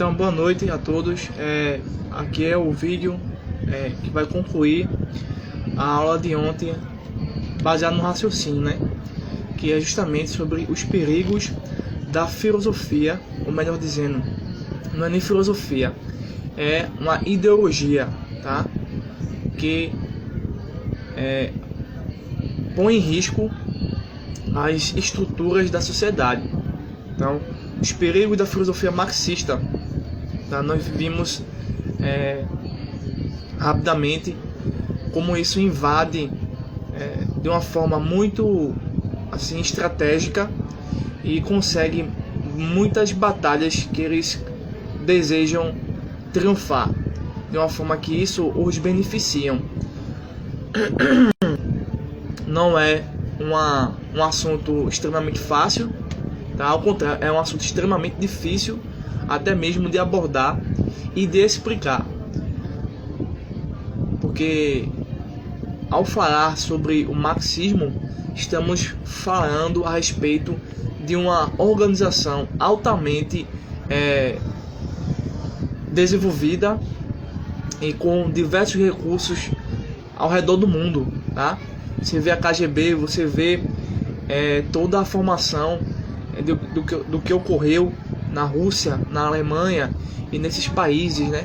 Então, boa noite a todos. Aqui é o vídeo que vai concluir a aula de ontem, baseado no raciocínio, né? Que é justamente sobre os perigos da filosofia, ou melhor dizendo, não é nem filosofia, é uma ideologia, tá? Que põe em risco as estruturas da sociedade. Então, os perigos da filosofia marxista, tá? Nós vimos rapidamente como isso invade de uma forma muito assim estratégica e consegue muitas batalhas que eles desejam triunfar, de uma forma que isso os beneficiam. Não é um assunto extremamente fácil, tá? Ao contrário, é um assunto extremamente difícil até mesmo de abordar e de explicar, porque ao falar sobre o marxismo, estamos falando a respeito de uma organização altamente desenvolvida e com diversos recursos ao redor do mundo, tá? Você vê a KGB, você vê toda a formação do que ocorreu na Rússia, na Alemanha e nesses países, né?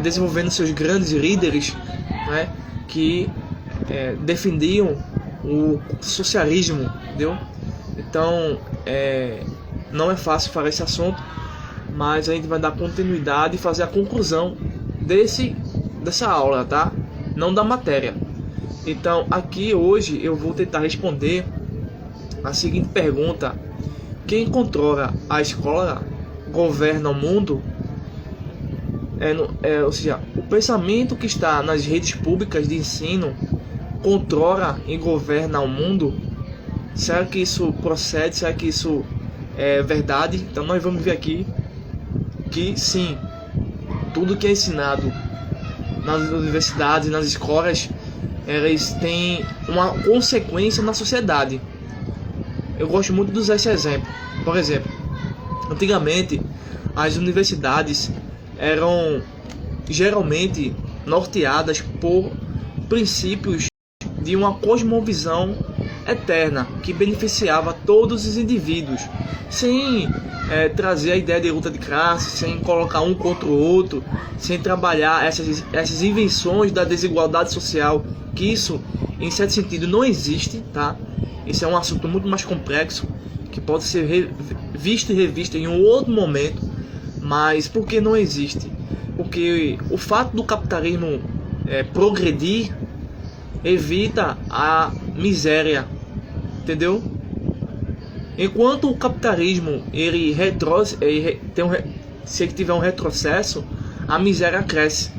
Desenvolvendo seus grandes líderes, né? Que defendiam o socialismo, entendeu? Então, não é fácil falar esse assunto, mas a gente vai dar continuidade e fazer a conclusão dessa aula, tá? Não da matéria. Então, aqui hoje eu vou tentar responder a seguinte pergunta: quem controla a escola governa o mundo? Ou seja, o pensamento que está nas redes públicas de ensino controla e governa o mundo? Será que isso procede? Será que isso é verdade? Então nós vamos ver aqui que sim, tudo que é ensinado nas universidades, nas escolas, elas têm uma consequência na sociedade. Eu gosto muito de usar esse exemplo. Por exemplo, antigamente as universidades eram geralmente norteadas por princípios de uma cosmovisão eterna que beneficiava todos os indivíduos, sem trazer a ideia de luta de classe, sem colocar um contra o outro, sem trabalhar essas invenções da desigualdade social, que isso, em certo sentido, não existe, tá? Isso é um assunto muito mais complexo, que pode ser visto e revisto em um outro momento. Mas por que não existe? Porque o fato do capitalismo progredir evita a miséria, entendeu? Enquanto o capitalismo se ele tiver um retrocesso, a miséria cresce.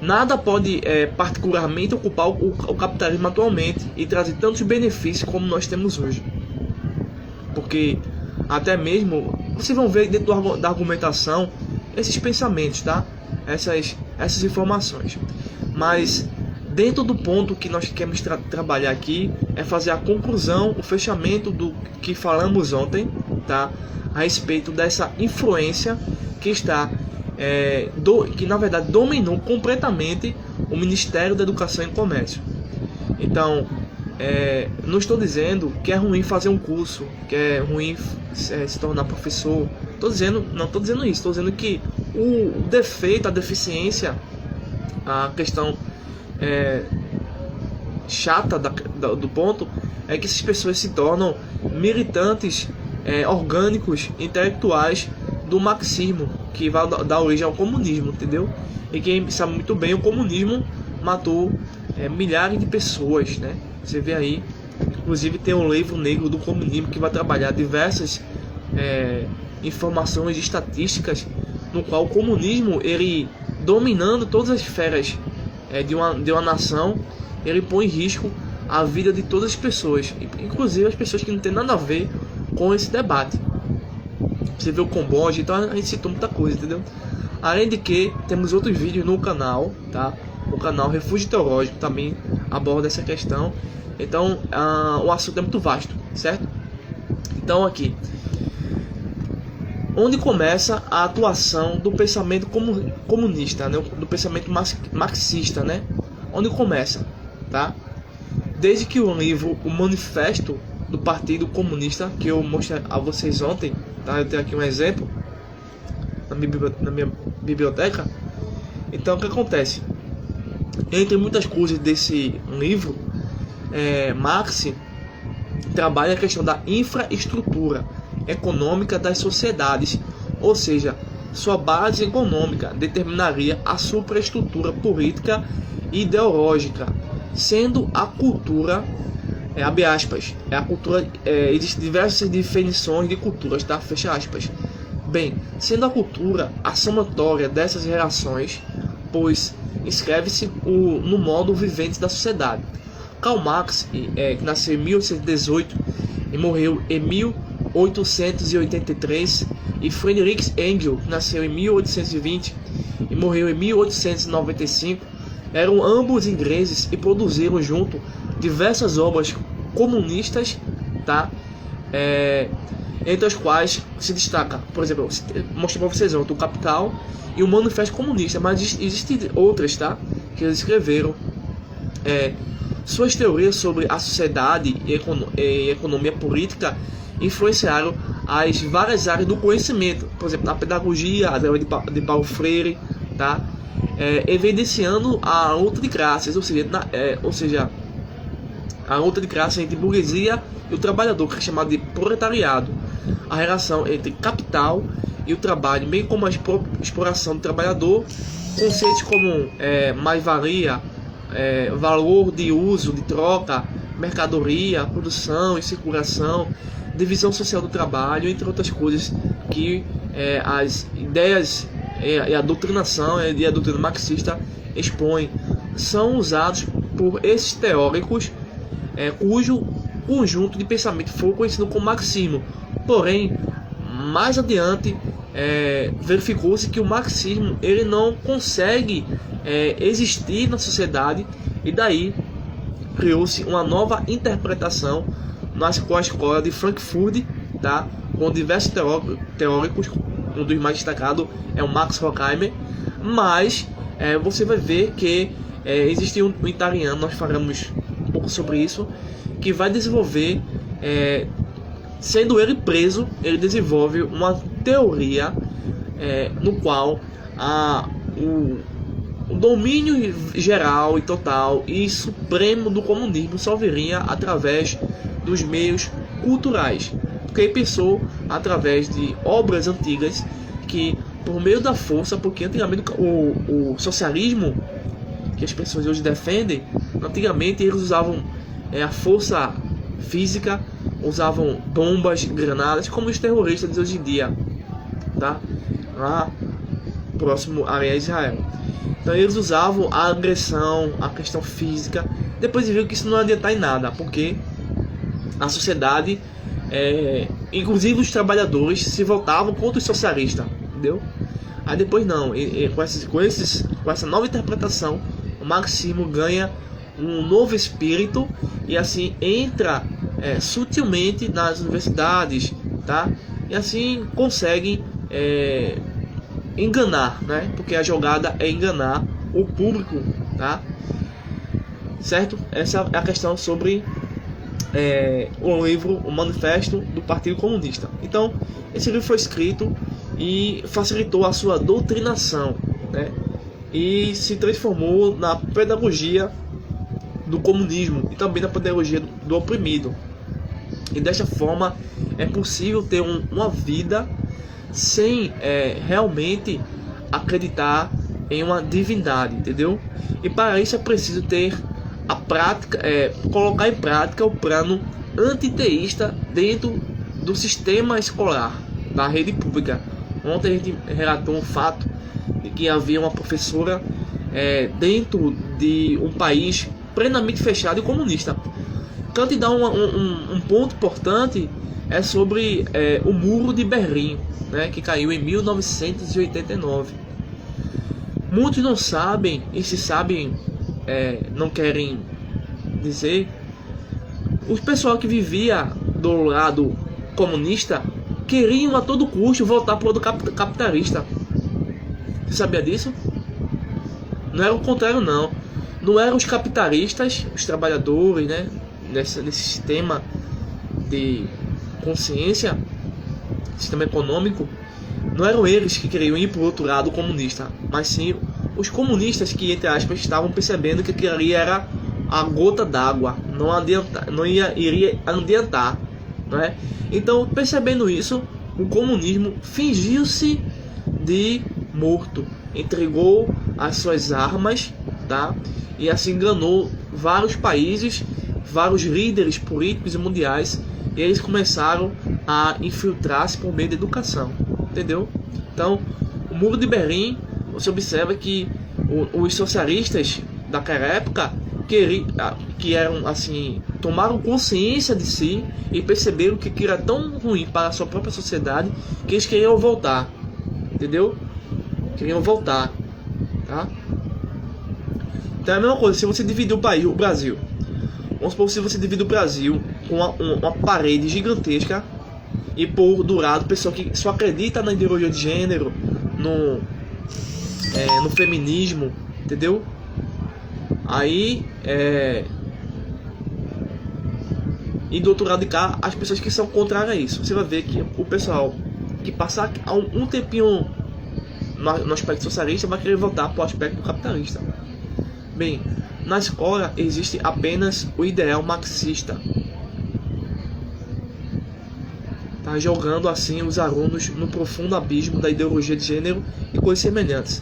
Nada pode particularmente ocupar o capitalismo atualmente e trazer tantos benefícios como nós temos hoje. Porque até mesmo vocês vão ver dentro da argumentação esses pensamentos, tá? Essas informações. Mas dentro do ponto que nós queremos trabalhar aqui é fazer a conclusão, o fechamento do que falamos ontem, tá? A respeito dessa influência que está que na verdade dominou completamente o Ministério da Educação e Comércio. Então, não estou dizendo que é ruim fazer um curso, que é ruim se tornar professor. Não estou dizendo isso. Estou dizendo que o defeito, a deficiência, a questão chata do ponto é que essas pessoas se tornam militantes orgânicos, intelectuais do marxismo, que vai dar origem ao comunismo, entendeu? E quem sabe muito bem, o comunismo matou milhares de pessoas, né? Você vê aí, inclusive tem um livro negro do comunismo que vai trabalhar diversas informações estatísticas, no qual o comunismo, ele dominando todas as esferas de uma nação, ele põe em risco a vida de todas as pessoas, inclusive as pessoas que não tem nada a ver com esse debate. Você vê o Camboja, então a gente citou muita coisa, entendeu? Além de que temos outros vídeos no canal, tá? O canal Refúgio Teológico também aborda essa questão. Então o assunto é muito vasto, certo? Então aqui, onde começa a atuação do pensamento comunista, né? Do pensamento marxista, né? Onde começa, tá? Desde que o livro O Manifesto do Partido Comunista, que eu mostrei a vocês ontem, tá? Eu tenho aqui um exemplo na minha biblioteca. Então o que acontece? Entre muitas coisas desse livro, Marx trabalha a questão da infraestrutura econômica das sociedades, ou seja, sua base econômica determinaria a superestrutura política e ideológica, sendo a cultura, abre aspas, a cultura, existem diversas definições de culturas, tá? Fecha aspas. Bem, sendo a cultura a somatória dessas relações, pois inscreve-se no modo vivente da sociedade. Karl Marx, que nasceu em 1818 e morreu em 1883, e Friedrich Engels, que nasceu em 1820 e morreu em 1895, eram ambos ingleses e produziram junto diversas obras comunistas, tá? Entre as quais se destaca, por exemplo, mostrei para vocês ontem, o Capital e o Manifesto Comunista, mas existem outras, tá? Que eles escreveram. Suas teorias sobre a sociedade e economia política influenciaram as várias áreas do conhecimento, por exemplo, na pedagogia, a teoria de Paulo Freire, tá? Evidenciando a luta de classes, ou seja, a luta de classes entre burguesia e o trabalhador, que é chamado de proletariado, a relação entre capital e o trabalho, bem como a exploração do trabalhador, conceitos como mais-valia, valor de uso, de troca, mercadoria, produção e circulação, divisão social do trabalho, entre outras coisas que as ideias e a doutrinação e a doutrina marxista expõem, são usados por esses teóricos cujo conjunto de pensamento foi conhecido como marxismo. Porém, mais adiante, verificou-se que o marxismo ele não consegue existir na sociedade, e daí criou-se uma nova interpretação com a escola de Frankfurt, tá? Com diversos teóricos, um dos mais destacados é o Max Horkheimer, mas você vai ver que existe um italiano, nós falamos um pouco sobre isso, que vai desenvolver, sendo ele preso, ele desenvolve uma teoria no qual o domínio geral e total e supremo do comunismo só viria através dos meios culturais, porque ele pensou através de obras antigas que, por meio da força, porque antigamente o socialismo que as pessoas hoje defendem, antigamente eles usavam a força física, usavam bombas, granadas, como os terroristas de hoje em dia, tá? Lá próximo à área de Israel. Então eles usavam a agressão, a questão física. Depois viram que isso não adiantava em nada, porque a sociedade, inclusive os trabalhadores, se voltavam contra os socialistas, entendeu? Aí depois não, com essa nova interpretação, o marxismo ganha um novo espírito e assim entra sutilmente nas universidades, tá? E assim conseguem enganar, né? Porque a jogada é enganar o público, tá? Certo? Essa é a questão sobre o livro O Manifesto do Partido Comunista. Então, esse livro foi escrito e facilitou a sua doutrinação, né? E se transformou na pedagogia do comunismo e também na pedagogia do oprimido. E desta forma é possível ter uma vida sem realmente acreditar em uma divindade, entendeu? E para isso é preciso ter a prática, colocar em prática o plano antiteísta dentro do sistema escolar da rede pública. Ontem a gente relatou um fato de que havia uma professora dentro de um país plenamente fechado e comunista. Então, te dá um ponto importante sobre o Muro de Berlim, né, que caiu em 1989. Muitos não sabem, e se sabem, não querem dizer. O pessoal que vivia do lado comunista queriam a todo custo voltar para o lado capitalista. Você sabia disso? Não era o contrário, não. Não eram os capitalistas, os trabalhadores, né, nesse sistema de consciência, sistema econômico, não eram eles que queriam ir para o outro lado comunista, mas sim os comunistas que, entre aspas, estavam percebendo que aquilo ali era a gota d'água, iria adiantar, não é? Então, percebendo isso, o comunismo fingiu-se de morto, entregou as suas armas, tá? E assim enganou vários países, vários líderes políticos e mundiais, e eles começaram a infiltrar-se por meio da educação, entendeu? Então, o Muro de Berlim, você observa que os socialistas daquela época que eram assim, tomaram consciência de si e perceberam que era tão ruim para a sua própria sociedade que eles queriam voltar, entendeu? Queriam voltar, tá? Então é a mesma coisa, se você dividir o Brasil, vamos supor, se você divide o Brasil com uma parede gigantesca e por do lado pessoa que só acredita na ideologia de gênero, no feminismo, entendeu? Aí e do outro lado de cá as pessoas que são contrárias a isso. Você vai ver que o pessoal que passar um tempinho no aspecto socialista vai querer voltar para o aspecto capitalista. Bem, na escola existe apenas o ideal marxista, tá jogando assim os alunos no profundo abismo da ideologia de gênero e coisas semelhantes.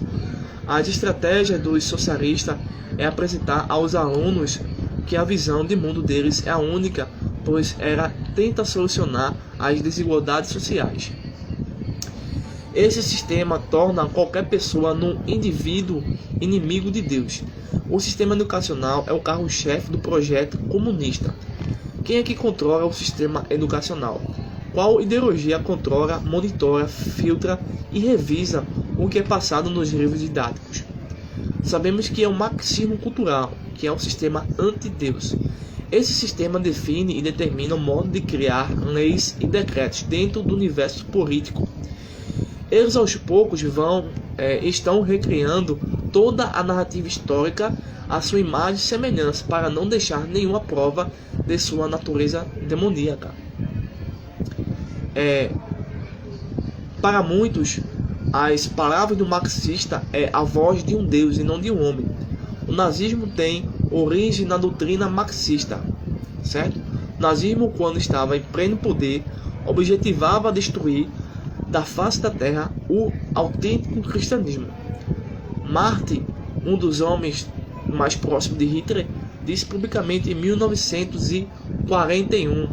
As estratégias dos socialistas é apresentar aos alunos que a visão de mundo deles é a única, pois ela tenta solucionar as desigualdades sociais. Esse sistema torna qualquer pessoa num indivíduo inimigo de Deus. O sistema educacional é o carro-chefe do projeto comunista. Quem é que controla o sistema educacional? Qual ideologia controla, monitora, filtra e revisa o que é passado nos livros didáticos? Sabemos que é o marxismo cultural, que é um sistema anti-Deus. Esse sistema define e determina o modo de criar leis e decretos dentro do universo político. Eles aos poucos estão recriando toda a narrativa histórica à sua imagem e semelhança para não deixar nenhuma prova de sua natureza demoníaca. Para muitos, as palavras do marxista é a voz de um Deus e não de um homem. O nazismo tem origem na doutrina marxista, certo? O nazismo, quando estava em pleno poder, objetivava destruir da face da terra o autêntico cristianismo. Martin, um dos homens mais próximos de Hitler, disse publicamente em 1941: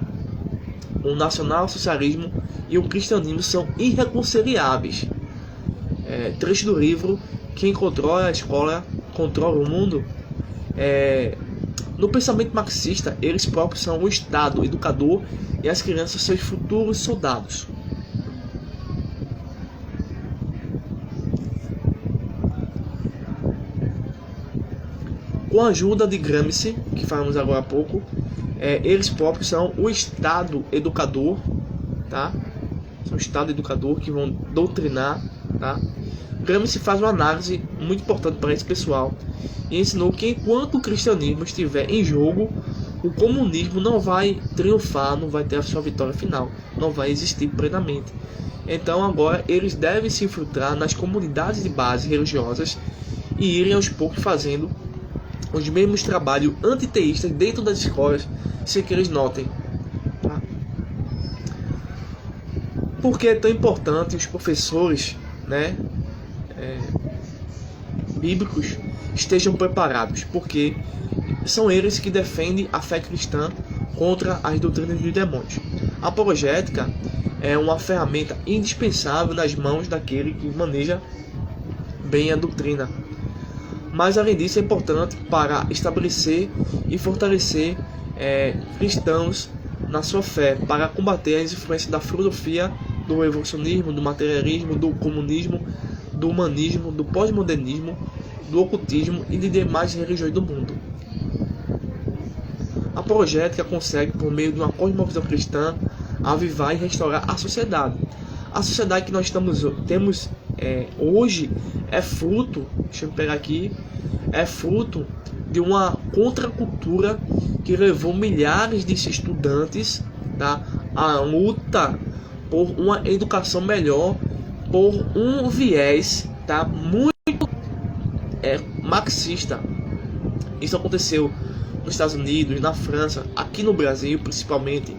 o nacional-socialismo e o cristianismo são irreconciliáveis. Trecho do livro Quem Controla a Escola Controla o Mundo. No pensamento marxista, eles próprios são o Estado educador e as crianças seus futuros soldados. Com a ajuda de Gramsci, que falamos agora há pouco, eles próprios são o Estado educador, tá? São o Estado educador que vão doutrinar, tá? Gramsci faz uma análise muito importante para esse pessoal e ensinou que enquanto o cristianismo estiver em jogo, o comunismo não vai triunfar, não vai ter a sua vitória final, não vai existir plenamente. Então agora eles devem se infiltrar nas comunidades de base religiosas e irem aos poucos fazendo os mesmos trabalhos antiteístas dentro das escolas, sem que eles notem. Tá? Por que é tão importante os professores, né, bíblicos estejam preparados? Porque são eles que defendem a fé cristã contra as doutrinas dos demônios. A apologética é uma ferramenta indispensável nas mãos daquele que maneja bem a doutrina. Mas além disso é importante para estabelecer e fortalecer cristãos na sua fé, para combater as influências da filosofia, do evolucionismo, do materialismo, do comunismo, do humanismo, do pós-modernismo, do ocultismo e de demais religiões do mundo. A apologética consegue, por meio de uma cosmovisão cristã, avivar e restaurar a sociedade. A sociedade que nós temos hoje é fruto, deixa eu pegar aqui, é fruto de uma contracultura que levou milhares de estudantes, tá, à luta por uma educação melhor, por um viés, tá, muito marxista. Isso aconteceu nos Estados Unidos, na França, aqui no Brasil principalmente,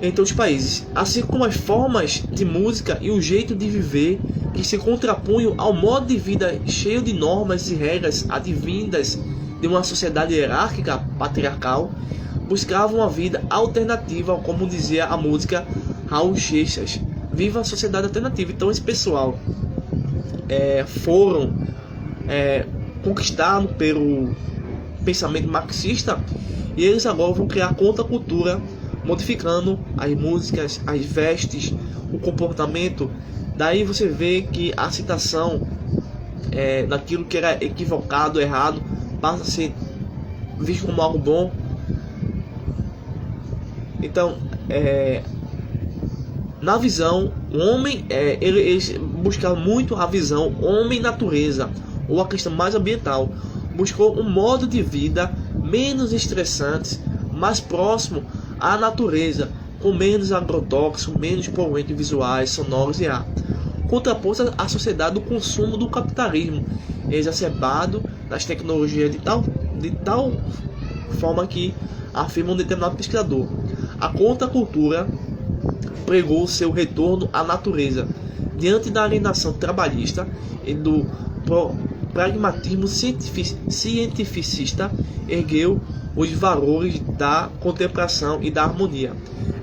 em todos os países, assim como as formas de música e o jeito de viver que se contrapunham ao modo de vida cheio de normas e regras advindas de uma sociedade hierárquica patriarcal, buscavam uma vida alternativa, como dizia a música Raul Seixas, viva a sociedade alternativa. Então esse pessoal foram conquistados pelo pensamento marxista, e eles agora vão criar contracultura, modificando as músicas, as vestes, o comportamento. Daí você vê que a citação daquilo que era equivocado, errado, passa a ser visto como algo bom. Então, na visão, o homem, eles buscaram muito a visão homem-natureza, ou a questão mais ambiental. Buscou um modo de vida menos estressante, mais próximo à natureza, com menos agrotóxicos, menos poluentes visuais, sonoros e ar. Contraposto à sociedade do consumo do capitalismo, exacerbado das tecnologias de tal forma que, afirma um determinado pesquisador, a contracultura pregou seu retorno à natureza diante da alienação trabalhista e do pragmatismo cientificista. Ergueu os valores da contemplação e da harmonia.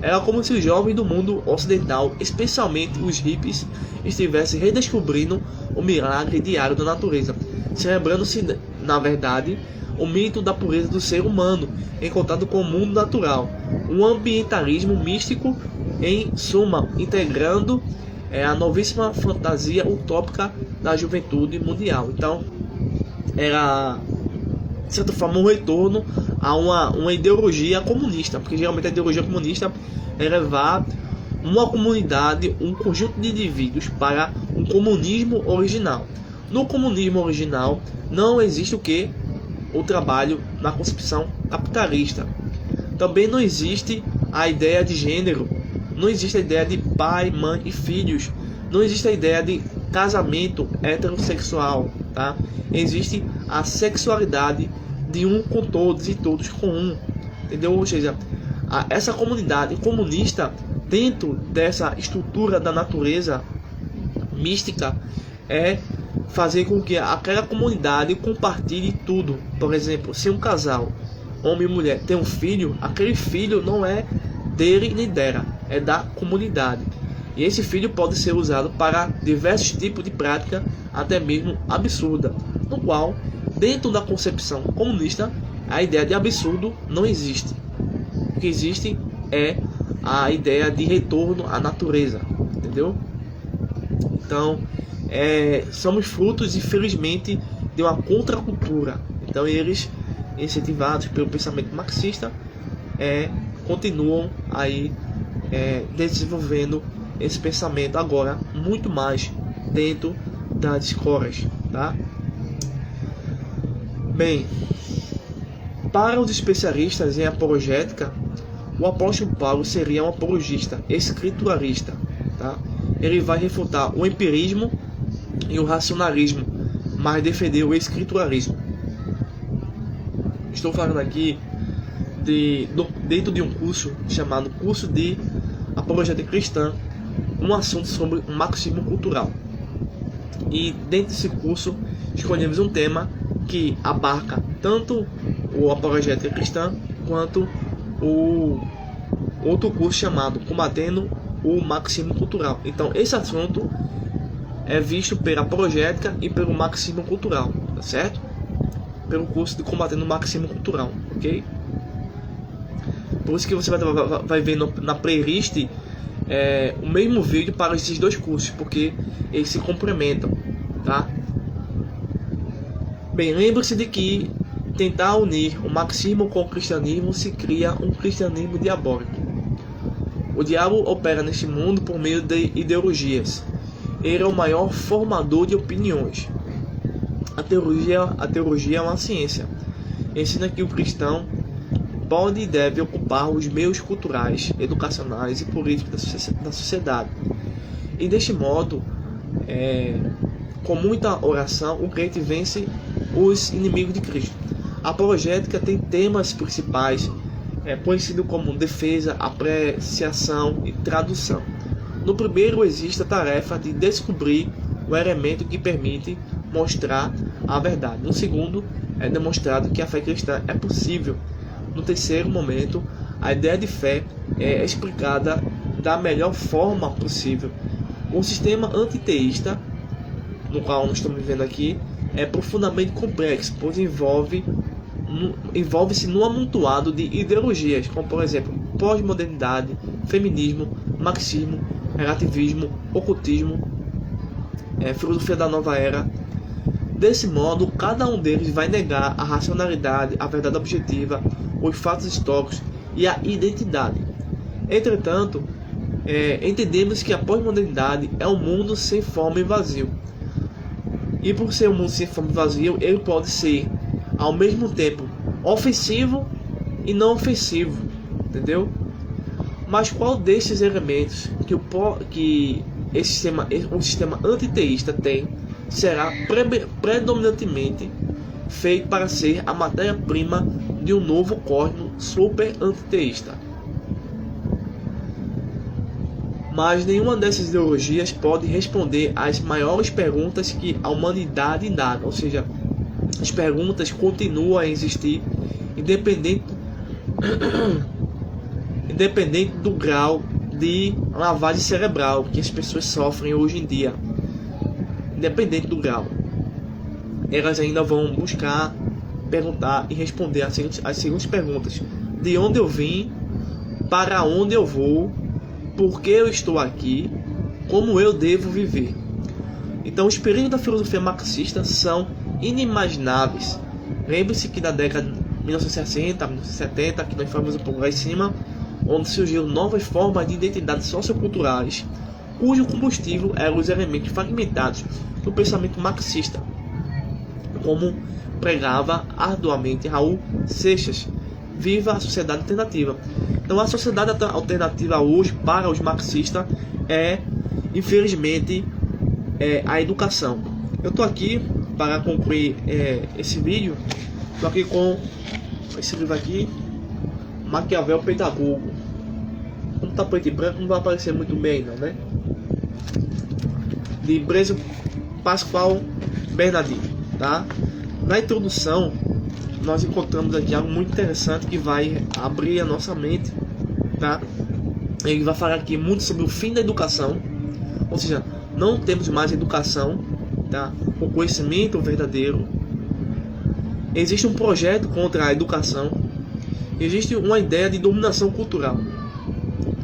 Era como se os jovens do mundo ocidental, especialmente os hippies, estivessem redescobrindo o milagre diário da natureza, celebrando-se, na verdade, o mito da pureza do ser humano em contato com o mundo natural, um ambientalismo místico, em suma, integrando a novíssima fantasia utópica da juventude mundial. Então, era, de certa forma, um retorno a uma ideologia comunista, porque geralmente a ideologia comunista é levar uma comunidade, um conjunto de indivíduos para um comunismo original. No comunismo original não existe o que? O trabalho na concepção capitalista. Também não existe a ideia de gênero, não existe a ideia de pai, mãe e filhos, não existe a ideia de casamento heterossexual, tá? Existe a sexualidade de um com todos e todos com um, entendeu? Ou seja, essa comunidade comunista, dentro dessa estrutura da natureza mística, é fazer com que aquela comunidade compartilhe tudo. Por exemplo, se um casal, homem e mulher, tem um filho, aquele filho não é dele nem dela, é da comunidade. E esse filho pode ser usado para diversos tipos de prática, até mesmo absurda, no qual, dentro da concepção comunista, a ideia de absurdo não existe. O que existe é a ideia de retorno à natureza, entendeu? Então, somos frutos, infelizmente, de uma contracultura. Então, eles, incentivados pelo pensamento marxista, continuam aí desenvolvendo esse pensamento agora muito mais dentro das escolas, tá? Bem, para os especialistas em apologética, o apóstolo Paulo seria um apologista escrituralista, tá? Ele vai refutar o empirismo e o racionalismo, mas defender o escrituralismo. Estou falando aqui dentro de um curso chamado Curso de Apologética Cristã, um assunto sobre o marxismo cultural. E dentro desse curso escolhemos um tema que abarca tanto o Apologética Cristã quanto o outro curso chamado Combatendo o Marxismo Cultural. Então esse assunto é visto pela apologética e pelo marxismo cultural, tá certo? Pelo curso de Combatendo o Marxismo Cultural, ok? Por isso que você vai ver na playlist o mesmo vídeo para esses dois cursos, porque eles se complementam, tá? Bem, lembre-se de que tentar unir o marxismo com o cristianismo se cria um cristianismo diabólico. O diabo opera neste mundo por meio de ideologias. Ele é o maior formador de opiniões. A teologia é uma ciência. Ensina que o cristão pode e deve ocupar os meios culturais, educacionais e políticos da sociedade. E deste modo, com muita oração, o crente vence os inimigos de Cristo. A apologética tem temas principais, conhecido como defesa, apreciação e tradução. No primeiro existe a tarefa de descobrir o elemento que permite mostrar a verdade. No segundo, é demonstrado que a fé cristã é possível. No terceiro momento, a ideia de fé é explicada da melhor forma possível. O sistema antiteísta, no qual nós estamos vivendo aqui, é profundamente complexo, pois envolve-se no amontoado de ideologias, como por exemplo, pós-modernidade, feminismo, marxismo, relativismo, ocultismo, filosofia da nova era. Desse modo, cada um deles vai negar a racionalidade, a verdade objetiva, os fatos históricos e a identidade. Entretanto, entendemos que a pós-modernidade é um mundo sem forma e vazio. E por ser um mundo sem forma e vazio, ele pode ser, ao mesmo tempo, ofensivo e não ofensivo, entendeu? Mas qual destes elementos que o sistema antiteísta tem será predominantemente feito para ser a matéria-prima de um novo cosmos super antiteísta? Mas nenhuma dessas ideologias pode responder às maiores perguntas que a humanidade indaga, ou seja, as perguntas continuam a existir independente do grau de lavagem cerebral que as pessoas sofrem hoje em dia. Independente do grau, elas ainda vão buscar, perguntar e responder as seguintes perguntas: de onde eu vim, para onde eu vou, por que eu estou aqui, como eu devo viver. Então, os perigos da filosofia marxista são inimagináveis. Lembre-se que na década de 1960, 1970, que nós falamos um pouco lá em cima, onde surgiram novas formas de identidade socioculturais, cujo combustível eram os elementos fragmentados do pensamento marxista, como pregava arduamente Raul Seixas. Viva a sociedade alternativa. Então, a sociedade alternativa hoje para os marxistas é, infelizmente, a educação. Eu estou aqui para concluir esse vídeo. Estou aqui com esse livro aqui, Maquiavel Pedagogo. Como está preto e branco, não vai aparecer muito bem não, né? De Blaise Pascal Bernardin, tá? Na introdução, nós encontramos aqui algo muito interessante que vai abrir a nossa mente, tá? Ele vai falar aqui muito sobre o fim da educação, ou seja, não temos mais educação, tá? O conhecimento verdadeiro. Existe um projeto contra a educação. Existe uma ideia de dominação cultural.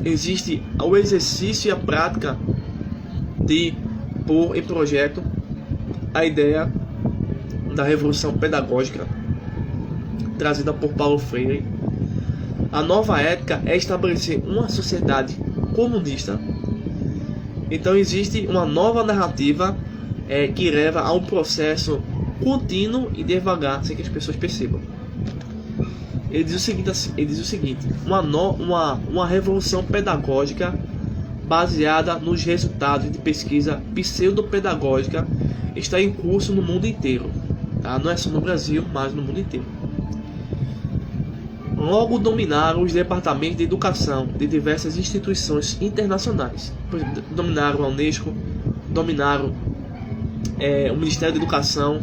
Existe o exercício e a prática de pôr em projeto a ideia da revolução pedagógica trazida por Paulo Freire. A nova ética é estabelecer uma sociedade comunista. Então existe uma nova narrativa que leva a um processo contínuo e devagar, sem que as pessoas percebam. Ele diz o seguinte: uma revolução pedagógica baseada nos resultados de pesquisa pseudopedagógica está em curso no mundo inteiro, tá? Não é só no Brasil, mas no mundo inteiro. Logo dominaram os departamentos de educação de diversas instituições internacionais. Dominaram a Unesco, dominaram o Ministério da Educação,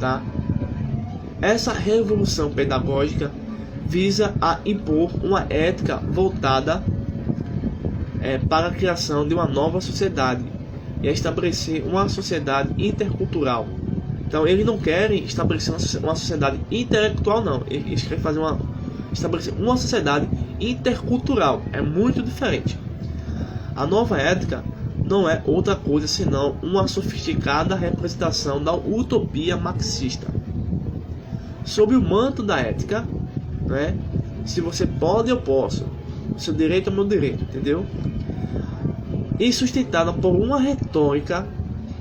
tá? Essa revolução pedagógica visa a impor uma ética voltada para a criação de uma nova sociedade e a estabelecer uma sociedade intercultural. Então, eles não querem estabelecer uma sociedade intelectual, não. Eles querem estabelecer uma sociedade intercultural. É muito diferente. A nova ética não é outra coisa senão uma sofisticada representação da utopia marxista. Sob o manto da ética, né? Se você pode, eu posso. seu direito é o meu direito, entendeu? E sustentada por uma retórica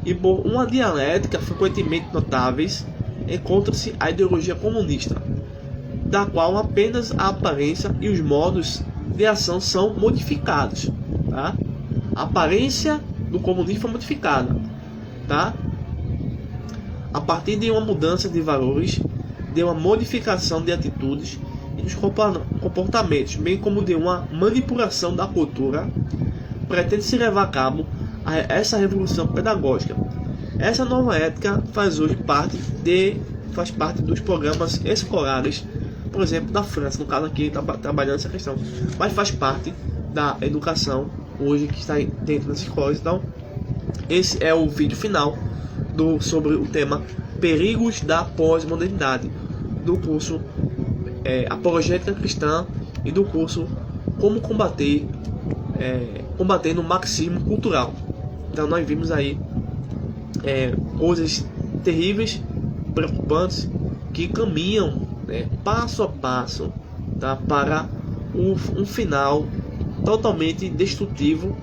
e por uma dialética frequentemente notáveis, encontra-se a ideologia comunista, da qual apenas a aparência e os modos de ação são modificados, tá? A aparência do comunismo foi modificada, tá? A partir de uma mudança de valores, de uma modificação de atitudes e dos comportamentos, bem como de uma manipulação da cultura, pretende-se levar a cabo essa revolução pedagógica. Essa nova ética faz hoje parte dos programas escolares, por exemplo, da França, no caso aqui trabalhando essa questão, mas faz parte da educação hoje que está dentro das escolas. Então, esse é o vídeo final sobre o tema Perigos da Pós-Modernidade, do curso Apologética Cristã e do curso Como Combatendo o Marxismo Cultural. Então nós vimos aí coisas terríveis, preocupantes, que caminham, passo a passo, tá, para um final totalmente destrutivo,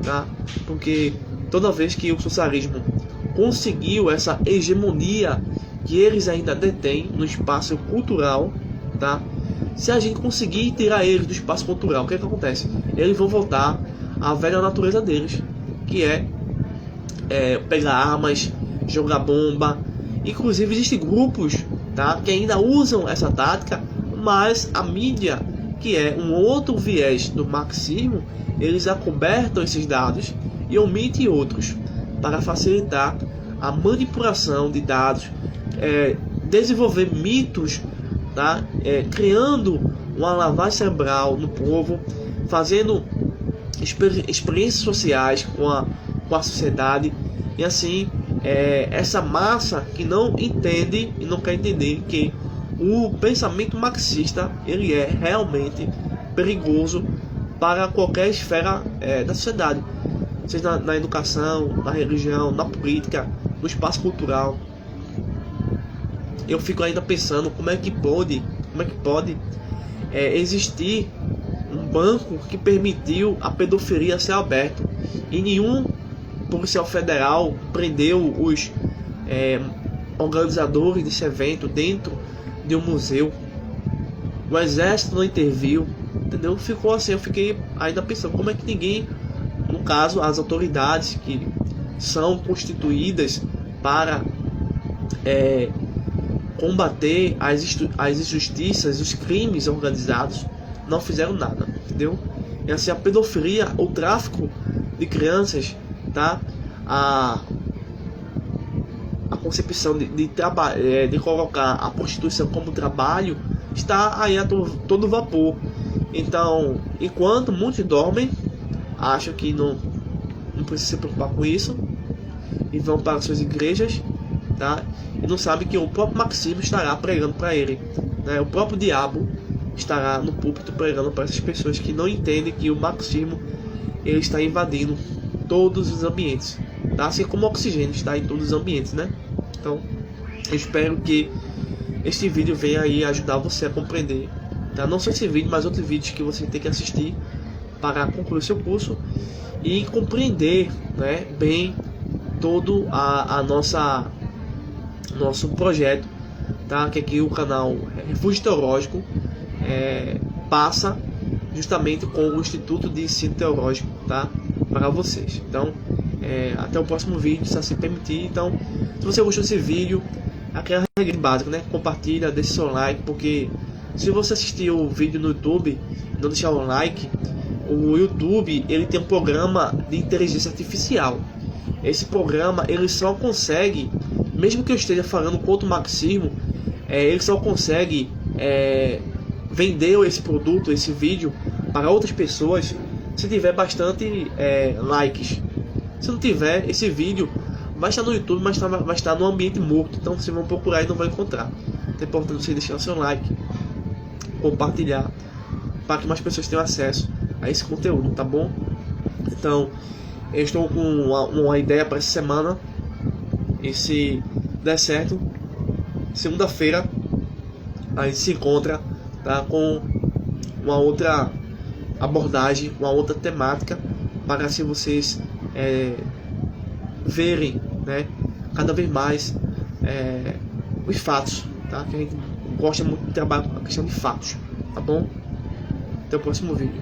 tá? Porque toda vez que o socialismo conseguiu essa hegemonia que eles ainda detêm no espaço cultural, tá? Se a gente conseguir tirar eles do espaço cultural, o que acontece? Eles vão voltar à velha natureza deles, que é pegar armas, jogar bomba. Inclusive existem grupos, tá, que ainda usam essa tática, mas a mídia, que é um outro viés do marxismo, eles acobertam esses dados e omitem outros para facilitar a manipulação de dados, desenvolver mitos, tá, criando uma lavagem cerebral no povo, fazendo experiências sociais com a sociedade, e assim essa massa que não entende e não quer entender que o pensamento marxista ele é realmente perigoso para qualquer esfera da sociedade, seja na educação, na religião, na política, no espaço cultural. Eu fico ainda pensando como é que pode existir um banco que permitiu a pedofilia ser aberto e nenhum policial federal prendeu os organizadores desse evento dentro de um museu. O exército não interviu, entendeu? Ficou assim, eu fiquei ainda pensando como é que ninguém, no caso as autoridades que são constituídas para combater as injustiças, os crimes organizados, não fizeram nada, entendeu? E assim, a pedofilia, o tráfico de crianças, tá? A concepção de colocar a prostituição como trabalho está aí a todo vapor. Então, enquanto muitos dormem, acham que não precisa se preocupar com isso e vão para suas igrejas, tá? E não sabem que o próprio marxismo estará pregando para ele, né? O próprio diabo estará no púlpito pregando para essas pessoas que não entendem que o marxismo ele está invadindo todos os ambientes, tá? Assim como o oxigênio está em todos os ambientes, né? Então, eu espero que este vídeo venha aí ajudar você a compreender, tá? Não só esse vídeo, mas outros vídeos que você tem que assistir para concluir seu curso e compreender, né, bem todo nosso projeto, tá? Que aqui o canal Refúgio Teológico passa justamente com o Instituto de Ensino Teológico, tá? Para vocês. Então, até o próximo vídeo, se assim permitir. Então, se você gostou desse vídeo, aquela regra básica, né? Compartilha, deixa seu like, porque se você assistir o vídeo no YouTube e não deixar o like, o YouTube ele tem um programa de inteligência artificial. Esse programa ele só consegue, mesmo que eu esteja falando contra o marxismo, ele só consegue vender esse produto, esse vídeo para outras pessoas se tiver bastante likes. Se não tiver, esse vídeo vai estar no YouTube, mas vai estar no ambiente morto. Então vocês vão procurar e não vão encontrar. Então é importante você deixar o seu like, compartilhar, para que mais pessoas tenham acesso a esse conteúdo, tá bom? Então, eu estou com uma ideia para essa semana. E se der certo, segunda-feira a gente se encontra, tá, com uma outra abordagem, uma outra temática, para assim vocês verem, né, cada vez mais os fatos, tá? Que a gente gosta muito de trabalhar com a questão de fatos, tá bom? Até o próximo vídeo.